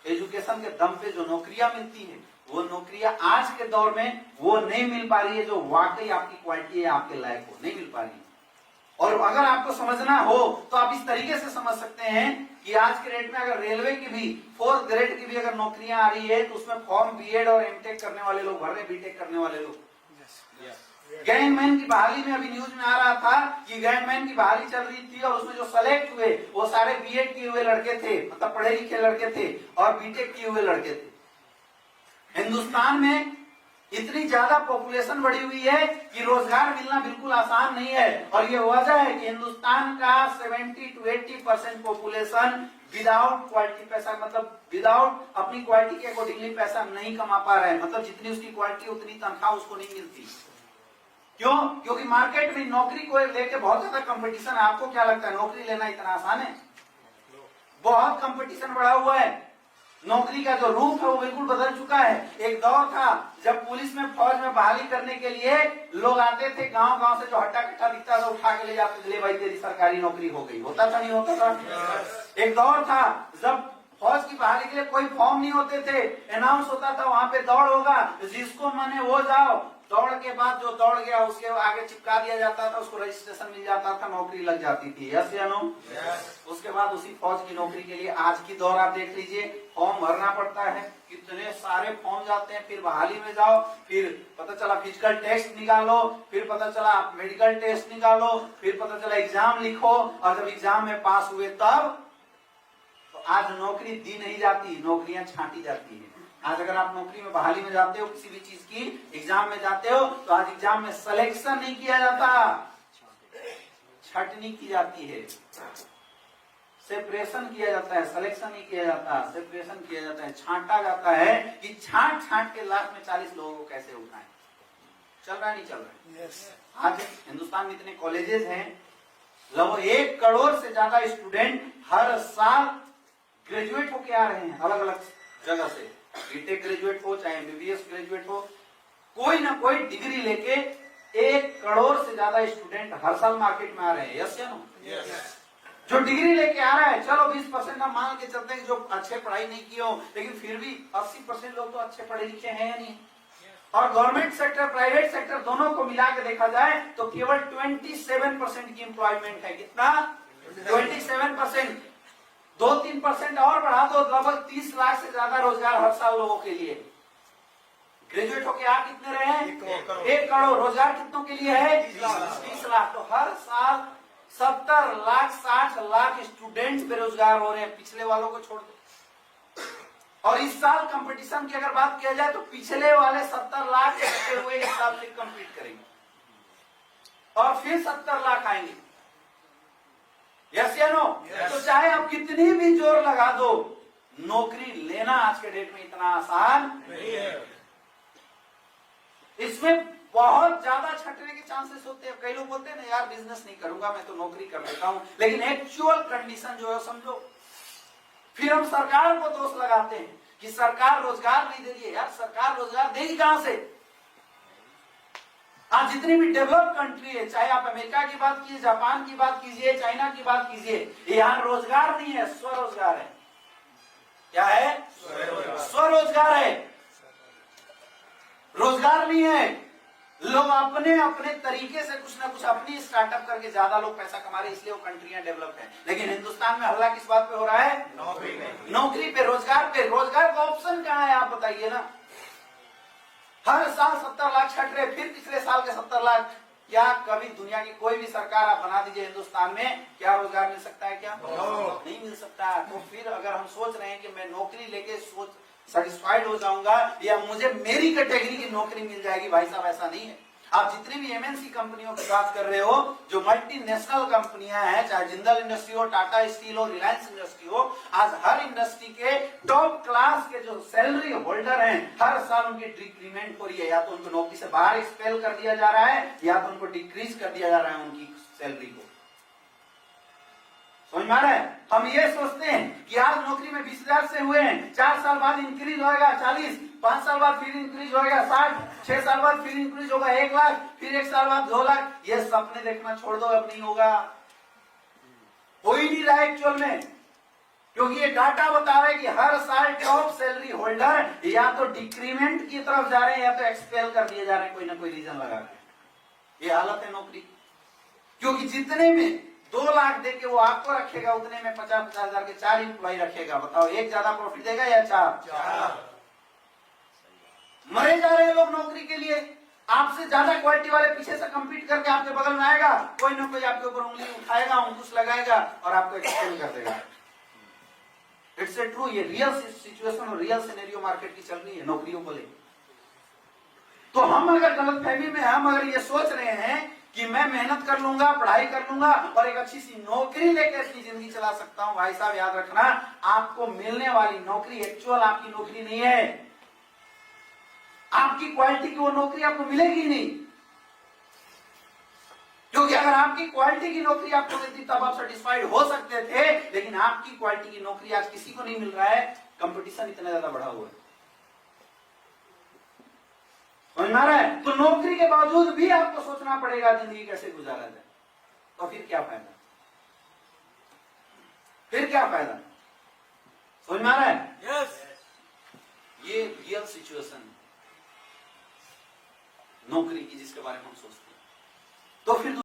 Education के दम पे जो नौकरियां मिलती है वो नौकरियां आज के दौर में वो नहीं मिल पा रही है जो वाकई आपकी क्वालिटी है, आपके लायक हो, नहीं मिल पा रही है। और अगर आपको समझना हो तो आप इस तरीके से समझ सकते हैं कि आज के रेट में अगर रेलवे की भी 4th ग्रेड की भी अगर नौकरियां आ रही है तो उसमें फॉर्म बीएड और एमटेक करने वाले लोग भर रहे, बीटेक करने वाले लोग। गैंगमैन की बहाली में अभी न्यूज में आ रहा था कि गैंगमैन की बहाली चल रही थी और उसमें जो सेलेक्ट हुए वो सारे बीएड किए हुए लड़के थे, मतलब पढ़े लिखे लड़के थे और बीटेक किए हुए लड़के थे। हिंदुस्तान में इतनी ज्यादा पॉपुलेशन बढ़ी हुई है कि रोजगार मिलना बिल्कुल आसान नहीं है और ये वजह है कि हिंदुस्तान का 70 to 80% पॉपुलेशन विदाउट क्वालिटी पैसा, मतलब विदाउट अपनी क्वालिटी के अकॉर्डिंगली पैसा नहीं कमा पा रहा है। मतलब जितनी उसकी क्वालिटी उतनी तनख्वाह उसको नहीं मिलती। क्यों? क्योंकि मार्केट में नौकरी को लेके बहुत ज्यादा कंपटीशन है। आपको क्या लगता है नौकरी लेना इतना आसान है? बहुत कंपटीशन बढ़ा हुआ है। नौकरी का जो रूप है वो बिल्कुल बदल चुका है। एक दौर था जब पुलिस में, फौज में बहाली करने के लिए लोग आते थे, गांव गांव से जो हट्टा कट्टा दिखता था उठा के ले जाते थे, ले भाई तेरी सरकारी नौकरी हो गई। होता था नहीं होता था? एक दौर था जब फौज की बहाली के लिए कोई फॉर्म नहीं होते थे, अनाउंस होता था वहां पे दौड़ होगा, जिसको माने वो जाओ। दौड़ के बाद जो दौड़ गया उसके आगे चिपका दिया जाता था, उसको रजिस्ट्रेशन मिल जाता था, नौकरी लग जाती थी। यस या नो? उसके बाद उसी फौज की नौकरी के लिए आज की दौर आप देख लीजिए, फॉर्म भरना पड़ता है, कितने सारे फॉर्म जाते हैं, फिर बहाली में जाओ, फिर पता चला फिजिकल टेस्ट निकालो, फिर पता चला मेडिकल टेस्ट निकालो, फिर पता चला एग्जाम लिखो, और जब एग्जाम में पास हुए तब तो आज नौकरी दी नहीं जाती, नौकरियां छांटी जाती है। आज अगर आप नौकरी में बहाली में जाते हो, किसी भी चीज की एग्जाम में जाते हो, तो आज एग्जाम में सिलेक्शन नहीं किया जाता, छटनी की जाती है, सेपरेशन किया जाता है, सिलेक्शन नहीं किया जाता, सेपरेशन किया जाता है, छांटा जाता है कि छांट छांट के लाख में 40 लोगों को कैसे उठाएं। चल रहा है नहीं चल रहा है? आज हिंदुस्तान में इतने कॉलेजेस हैं, लगभग 1 करोड़ से ज्यादा स्टूडेंट हर साल ग्रेजुएट होके आ रहे हैं अलग अलग जगह से। बीटेक ग्रेजुएट हो चाहे एमबीबीएस ग्रेजुएट हो, कोई ना कोई डिग्री लेके 1 करोड़ से ज्यादा स्टूडेंट हर साल मार्केट में आ रहे हैं। यस या नो? जो डिग्री लेके आ रहा है, चलो 20% हम मान के चलते हैं जो अच्छे पढ़ाई नहीं किए हो, लेकिन फिर भी 80% लोग तो अच्छे पढ़े लिखे हैं या नहीं? और गवर्नमेंट सेक्टर, प्राइवेट सेक्टर दोनों को मिला के देखा जाए तो केवल 27% की एम्प्लॉयमेंट है। कितना? 27%। 2-3% और बढ़ा दो, लगभग 30 लाख से ज्यादा रोजगार हर साल लोगों के लिए। ग्रेजुएट होके आप कितने रहे हैं? 1 करोड़। रोजगार कितनों के लिए है? 30 लाख। तो हर साल 70 लाख 60 लाख स्टूडेंट बेरोजगार हो रहे हैं, पिछले वालों को छोड़ दो। और इस साल कंपटीशन की अगर बात किया जाए तो पिछले वाले 70 लाख बचे हुए इस साल से कंपीट करेंगे और फिर 70 लाख आएंगे। यस या नो? तो चाहे आप कितनी भी जोर लगा दो, नौकरी लेना आज के डेट में इतना आसान नहीं है। इसमें बहुत ज्यादा छटने के चांसेस होते हैं। कई लोग बोलते हैं ना यार बिजनेस नहीं करूंगा, मैं तो नौकरी कर लेता हूं, लेकिन एक्चुअल कंडीशन जो है समझो। फिर हम सरकार को दोष लगाते हैं कि सरकार रोजगार नहीं दे रही है। यार सरकार रोजगार देगी कहां से? आज जितनी भी डेवलप कंट्री है, चाहे आप अमेरिका की बात कीजिए, जापान की बात कीजिए, चाइना की बात कीजिए, यहाँ रोजगार नहीं है, स्वरोजगार है। क्या है? स्वरोजगार है। रोजगार नहीं है, लोग अपने अपने तरीके से कुछ ना कुछ अपनी स्टार्टअप करके ज्यादा लोग पैसा कमा रहे, इसलिए वो कंट्रियां डेवलप है। लेकिन हिंदुस्तान में हल्ला किस बात पे हो रहा है? नौकरी पे, नौकरी पे, रोजगार पे। रोजगार का ऑप्शन कहाँ है आप बताइए ना? हर साल 70 लाख छट रहे, फिर पिछले साल के 70 लाख। क्या कभी दुनिया की कोई भी सरकार आप बना दीजिए हिंदुस्तान में, क्या रोजगार मिल सकता है? क्या नहीं मिल सकता। तो फिर अगर हम सोच रहे हैं कि मैं नौकरी लेके सेटिस्फाइड हो जाऊंगा या मुझे मेरी कैटेगरी की नौकरी मिल जाएगी, भाई साहब ऐसा नहीं है। आप जितनी भी एमएनसी कंपनियों की बात कर रहे हो, जो मल्टीनेशनल कंपनियां हैं, चाहे जिंदल इंडस्ट्री हो, टाटा स्टील हो, रिलायंस इंडस्ट्री हो, आज हर इंडस्ट्री के टॉप क्लास के जो सैलरी होल्डर हैं, हर साल उनकी डिक्रीमेंट हो रही है। या तो उनको नौकरी से बाहर एक्सपेल कर दिया जा रहा है या तो उनको डिक्रीज कर दिया जा रहा है उनकी सैलरी को। समझ में आ रहा है? हम ये सोचते हैं कि आज नौकरी में 20,000 से हुए हैं, 4 साल बाद इंक्रीज होगा 40, 5 साल बाद फिर इंक्रीज होगा 60, 6 साल बाद फिर इंक्रीज होगा 1 लाख, फिर 1 साल बाद 2 लाख। ये सपने देखना छोड़ दो, अब नहीं होगा। हो ही नहीं रहा एक्चुअल में। क्योंकि ये डाटा बता रहा है कि हर साल टॉप सैलरी होल्डर या तो डिक्रीमेंट की तरफ जा रहे हैं या तो एक्सपेल कर दिए जा रहे हैं, कोई ना कोई रीजन लगा के। ये हालत है नौकरी। क्योंकि जितने में 2 लाख दे के वो आपको रखेगा, उतने में 50-50 हजार के 4 एम्प्लॉय रखेगा। बताओ एक ज्यादा प्रॉफिट देगा या 4? मरे जा रहे हैं लोग नौकरी के लिए। आपसे ज्यादा क्वालिटी वाले पीछे से कंपीट करके आपके बगल में आएगा, कोई ना कोई आपके ऊपर उंगली उठाएगा, अंकुश लगाएगा और आपको एक्सपेल कर देगा। इट्स ए ट्रू, ये रियल सिचुएशन और रियल सिनेरियो मार्केट की चल रही है नौकरियों को लेकर। तो हम अगर गलतफहमी में, हम अगर ये सोच रहे हैं कि मैं मेहनत कर लूंगा, पढ़ाई कर लूंगा और एक अच्छी सी नौकरी लेकर अपनी जिंदगी चला सकता हूं, भाई साहब याद रखना, आपको मिलने वाली नौकरी एक्चुअल आपकी नौकरी नहीं है। आपकी क्वालिटी की वो नौकरी आपको मिलेगी नहीं। क्योंकि अगर आपकी क्वालिटी की नौकरी आपको मिलती तब आप सेटिस्फाइड हो सकते थे, लेकिन आपकी क्वालिटी की नौकरी आज किसी को नहीं मिल रहा है। कंपटीशन इतना ज्यादा बढ़ा हुआ है, समझ में आ रहा है? तो नौकरी के बावजूद भी आपको सोचना पड़ेगा जिंदगी कैसे गुजारा जाए। तो फिर क्या फायदा? फिर क्या फायदा? समझ में आ रहा है? यस। ये रियल सिचुएशन है नौकरी की, जिसके बारे में हम सोचते हैं। तो फिर